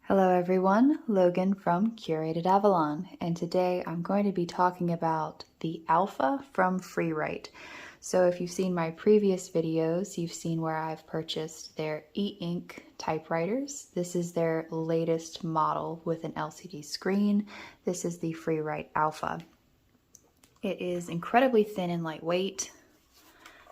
Hello everyone, Logan from Curated Avalon, and today I'm going to be talking about the Alpha from Freewrite. So if you've seen my previous videos, you've seen where I've purchased their e-ink typewriters. This is their latest model with an LCD screen. This is the Freewrite Alpha. It is incredibly thin and lightweight,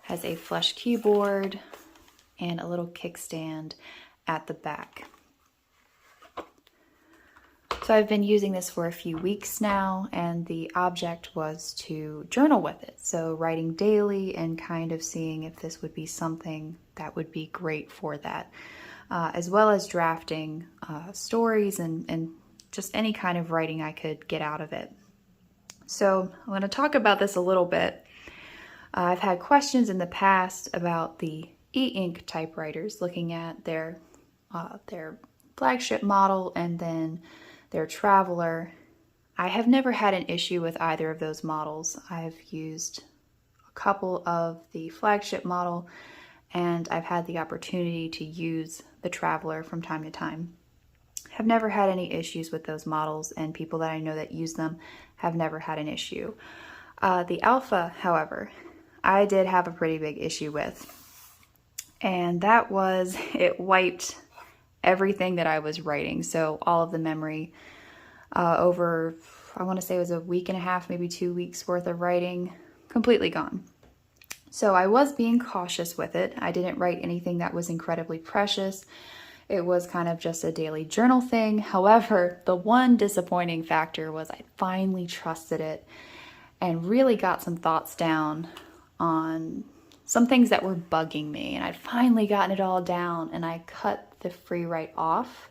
has a flush keyboard, and a little kickstand at the back. So I've been using this for a few weeks now, and the object was to journal with it. So writing daily and kind of seeing if this would be something that would be great for that, as well as drafting stories and just any kind of writing I could get out of it. So I'm going to talk about this a little bit. I've had questions in the past about the e-ink typewriters, looking at their flagship model and then their Traveler. I have never had an issue with either of those models. I've used a couple of the flagship model, and I've had the opportunity to use the Traveler from time to time. Have never had any issues with those models, and people that I know that use them have never had an issue. The Alpha, however, I did have a pretty big issue with, and that was it wiped everything that I was writing. So all of the memory over, I want to say it was a week and a half, maybe 2 weeks worth of writing, completely gone. So I was being cautious with it. I didn't write anything that was incredibly precious. It was kind of just a daily journal thing. However, the one disappointing factor was I finally trusted it and really got some thoughts down on some things that were bugging me, and I'd finally gotten it all down, and I cut the Freewrite off,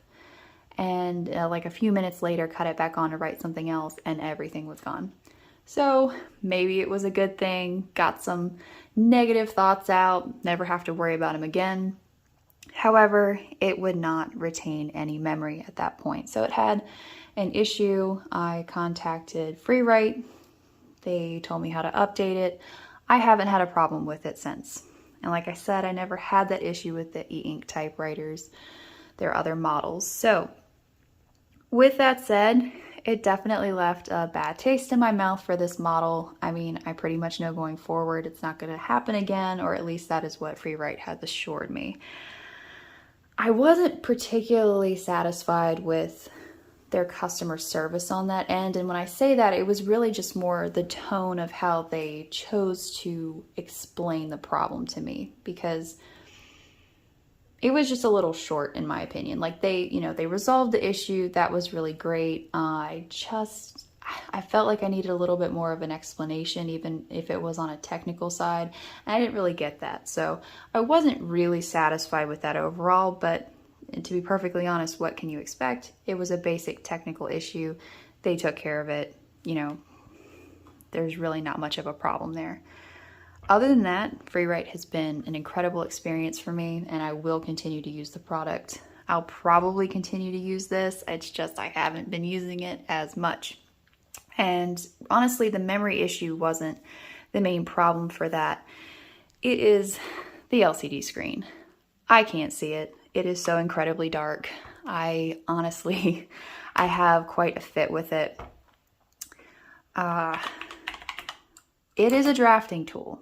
and like a few minutes later cut it back on to write something else, and everything was gone. So maybe it was a good thing, got some negative thoughts out, never have to worry about them again. However, it would not retain any memory at that point. So it had an issue. I contacted Freewrite. They told me how to update it. I haven't had a problem with it since. And like I said, I never had that issue with the e-ink typewriters, their other models. So with that said, it definitely left a bad taste in my mouth for this model. I mean, I pretty much know going forward it's not going to happen again, or at least that is what Freewrite has assured me. I wasn't particularly satisfied with their customer service on that end, and when I say that, it was really just more the tone of how they chose to explain the problem to me, because it was just a little short in my opinion. Like they resolved the issue. That was really great. I felt like I needed a little bit more of an explanation, even if it was on a technical side, and I didn't really get that. So I wasn't really satisfied with that overall, but and to be perfectly honest, what can you expect? It was a basic technical issue. They took care of it. There's really not much of a problem there. Other than that, Freewrite has been an incredible experience for me, and I will continue to use the product. I'll probably continue to use this. It's just I haven't been using it as much. And honestly, the memory issue wasn't the main problem for that. It is the LCD screen. I can't see it. It is so incredibly dark. I have quite a fit with it. It is a drafting tool,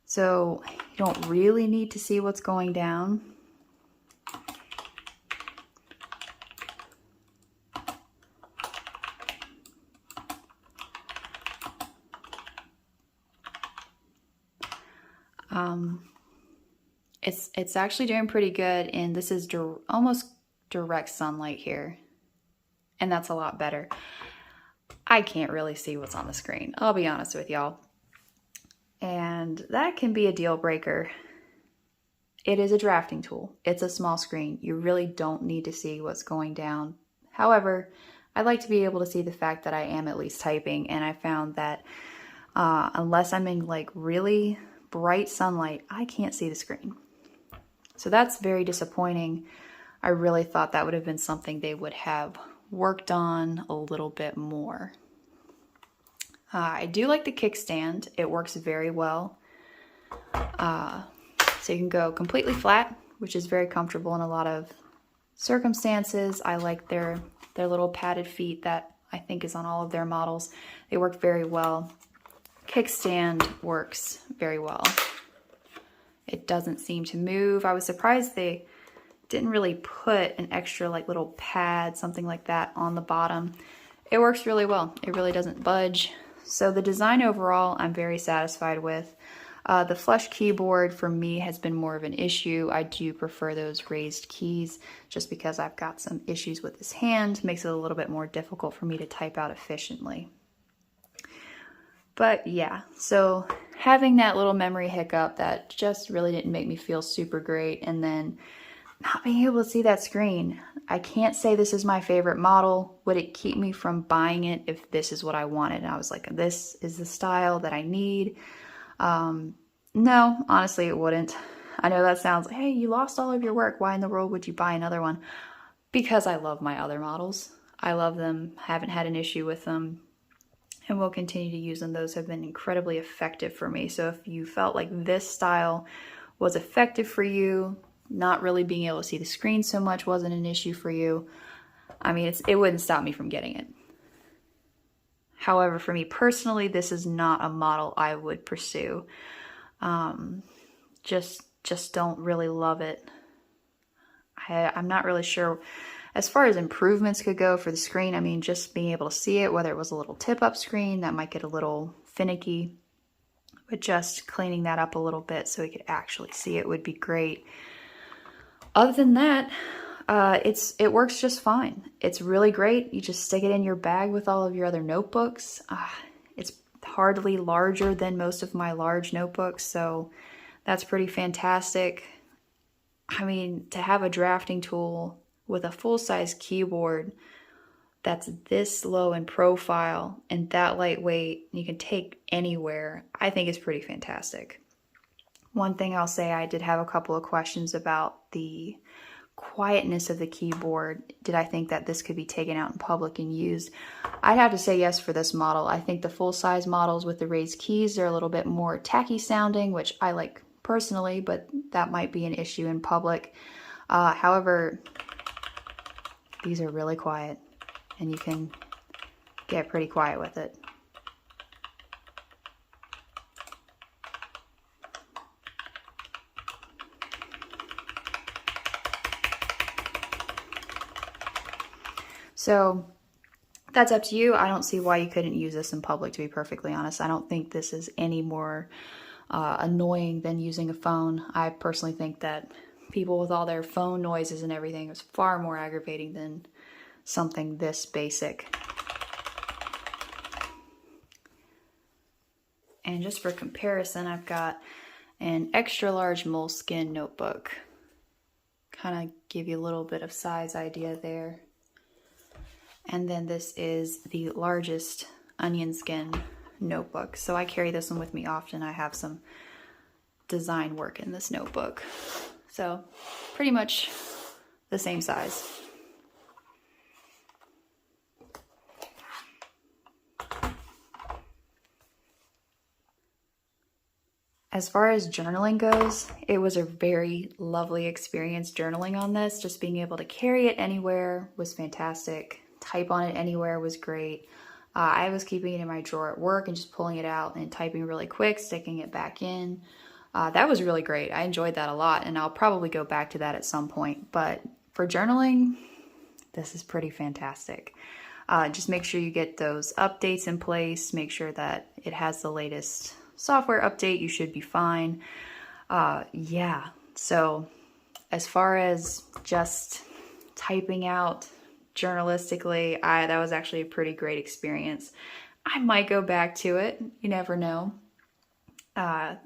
so you don't really need to see what's going down. It's actually doing pretty good, and this is almost direct sunlight here, and that's a lot better. I can't really see what's on the screen, I'll be honest with y'all, and that can be a deal breaker. It is a drafting tool. It's a small screen. You really don't need to see what's going down. However, I like to be able to see the fact that I am at least typing, and I found that unless I'm in like really bright sunlight, I can't see the screen. So that's very disappointing. I really thought that would have been something they would have worked on a little bit more. I do like the kickstand. It works very well. So you can go completely flat, which is very comfortable in a lot of circumstances. I like their little padded feet that I think is on all of their models. They work very well. Kickstand works very well. It doesn't seem to move. I was surprised they didn't really put an extra like little pad, something like that, on the bottom. It works really well. It really doesn't budge. So the design overall, I'm very satisfied with. The flush keyboard for me has been more of an issue. I do prefer those raised keys just because I've got some issues with this hand. Makes it a little bit more difficult for me to type out efficiently. But yeah, so having that little memory hiccup that just really didn't make me feel super great, and then not being able to see that screen. I can't say this is my favorite model. Would it keep me from buying it if this is what I wanted? And I was like, this is the style that I need. No, honestly, it wouldn't. I know that sounds like, hey, you lost all of your work. Why in the world would you buy another one? Because I love my other models. I love them, haven't had an issue with them, and will continue to use them. Those have been incredibly effective for me. So if you felt like this style was effective for you, not really being able to see the screen so much wasn't an issue for you, I mean, it wouldn't stop me from getting it. However, for me personally, this is not a model I would pursue. Just don't really love it. I'm not really sure as far as improvements could go for the screen. I mean, just being able to see it, whether it was a little tip-up screen, that might get a little finicky, but just cleaning that up a little bit so we could actually see it would be great. Other than that, it works just fine. It's really great. You just stick it in your bag with all of your other notebooks. It's hardly larger than most of my large notebooks, so that's pretty fantastic. I mean, to have a drafting tool with a full-size keyboard that's this low in profile and that lightweight, you can take anywhere, I think is pretty fantastic. One thing I'll say, I did have a couple of questions about the quietness of the keyboard. Did I think that this could be taken out in public and used? I'd have to say yes for this model. I think the full-size models with the raised keys are a little bit more tacky sounding, which I like personally, but that might be an issue in public. However, these are really quiet, and you can get pretty quiet with it. So that's up to you. I don't see why you couldn't use this in public, to be perfectly honest. I don't think this is any more annoying than using a phone. I personally think that people with all their phone noises and everything is far more aggravating than something this basic. And just for comparison, I've got an extra large moleskin notebook. Kind of give you a little bit of size idea there. And then this is the largest onion skin notebook. So I carry this one with me often. I have some design work in this notebook. So pretty much the same size. As far as journaling goes, it was a very lovely experience journaling on this. Just being able to carry it anywhere was fantastic. Type on it anywhere was great. I was keeping it in my drawer at work and just pulling it out and typing really quick, sticking it back in. That was really great. I enjoyed that a lot, and I'll probably go back to that at some point. But for journaling, this is pretty fantastic. Just make sure you get those updates in place. Make sure that it has the latest software update. You should be fine. Yeah, so as far as just typing out journalistically, that was actually a pretty great experience. I might go back to it. You never know. I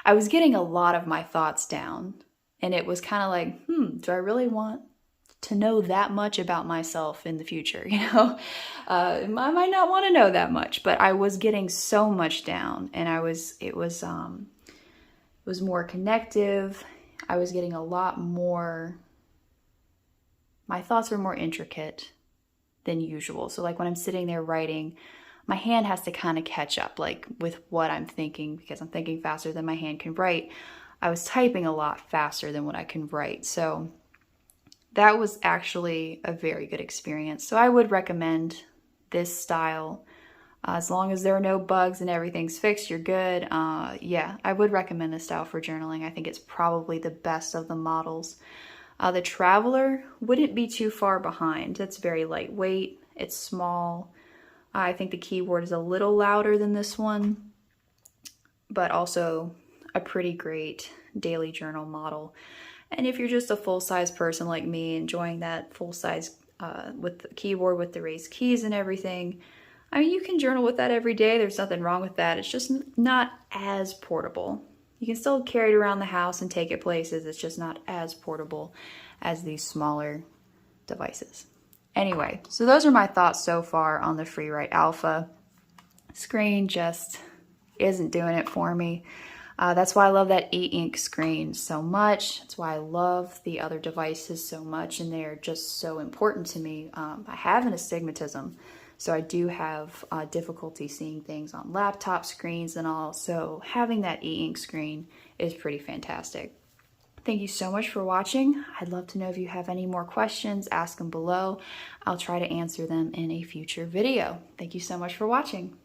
was getting a lot of my thoughts down, and it was kind of like, do I really want to know that much about myself in the future? You know, I might not want to know that much, but I was getting so much down, and it was more connective. I was getting a lot more. My thoughts were more intricate than usual. So like when I'm sitting there writing, my hand has to kind of catch up like with what I'm thinking, because I'm thinking faster than my hand can write. I was typing a lot faster than what I can write. So that was actually a very good experience. So I would recommend this style. As long as there are no bugs and everything's fixed, you're good. Yeah, I would recommend this style for journaling. I think it's probably the best of the models. The Traveler wouldn't be too far behind. It's very lightweight. It's small. I think the keyboard is a little louder than this one, but also a pretty great daily journal model. And if you're just a full-size person like me, enjoying that full-size with the keyboard with the raised keys and everything, I mean, you can journal with that every day. There's nothing wrong with that. It's just not as portable. You can still carry it around the house and take it places. It's just not as portable as these smaller devices. Anyway, so those are my thoughts so far on the Freewrite Alpha. Screen just isn't doing it for me. That's why I love that e-ink screen so much. That's why I love the other devices so much, and they're just so important to me. I have an astigmatism, so I do have difficulty seeing things on laptop screens and all, so having that e-ink screen is pretty fantastic. Thank you so much for watching. I'd love to know if you have any more questions, ask them below. I'll try to answer them in a future video. Thank you so much for watching.